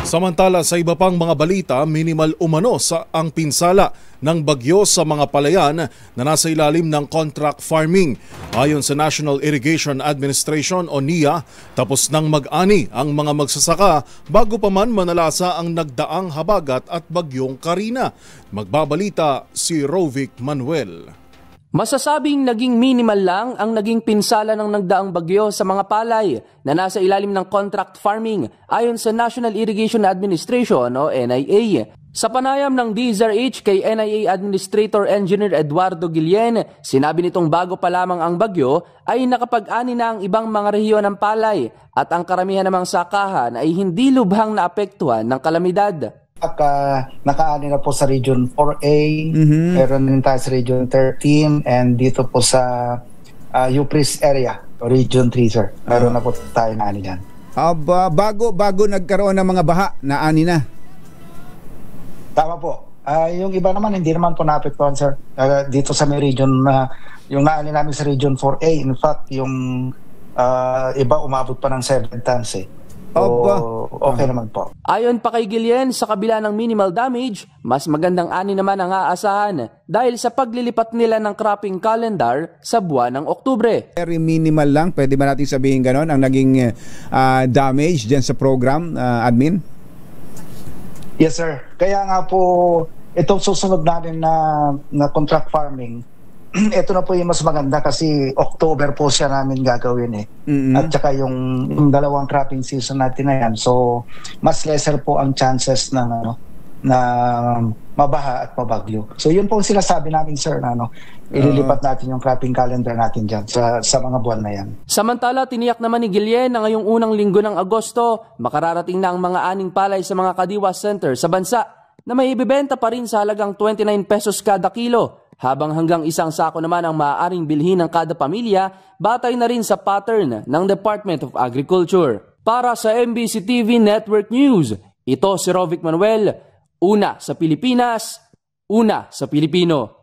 Samantala sa iba pang mga balita, minimal umano ang pinsala ng bagyo sa mga palayan na nasa ilalim ng contract farming. Ayon sa National Irrigation Administration o NIA, tapos nang mag-ani ang mga magsasaka bago pa man manalasa ang nagdaang habagat at bagyong Karina. Magbabalita si Rovic Manuel. Masasabing naging minimal lang ang naging pinsala ng nagdaang bagyo sa mga palay na nasa ilalim ng contract farming ayon sa National Irrigation Administration o NIA. Sa panayam ng DZRH kay NIA Administrator Engineer Eduardo Guillen, sinabi nitong bago pa lamang ang bagyo ay nakapag-ani na ang ibang mga rehiyon ng palay at ang karamihan namang sakahan ay hindi lubhang naapektuhan ng kalamidad. Nakaani na po sa Region 4A, meron din tayo sa Region 13, and dito po sa Upris area, Region 3, sir. Meron na po tayo naani dyan. Bago nagkaroon ng mga baha, naani na? Tama po. Yung iba naman, hindi naman po naapektuhan, sir. Dito sa may region, yung naani namin sa Region 4A, in fact, yung iba umabot pa ng 7 tons eh. Okay naman po. Ayon pa kay Guillen, sa kabila ng minimal damage, mas magandang ani naman ang aasahan dahil sa paglilipat nila ng cropping calendar sa buwan ng Oktubre. Very minimal lang, pwede ba natin sabihin ganon, ang naging damage dyan sa program, admin? Yes, sir. Kaya nga po, itong susunod natin na contract farming, ito na po yung mas maganda kasi October po siya namin gagawin eh. At saka yung dalawang cropping season natin na yan. So, mas lesser po ang chances na mabaha at mabagyo. So, yun po ang sinasabi namin, sir, na ililipat natin yung cropping calendar natin dyan sa mga buwan na yan. Samantala, tiniyak naman ni Guillen na ngayong unang linggo ng Agosto, makararating na ang mga aning palay sa mga Kadiwa Center sa bansa na may ibibenta pa rin sa halagang 29 pesos kada kilo. Habang hanggang isang sako naman ang maaaring bilhin ng kada pamilya, batay na rin sa pattern ng Department of Agriculture. Para sa MBC TV Network News, ito si Rovic Manuel, una sa Pilipinas, una sa Pilipino.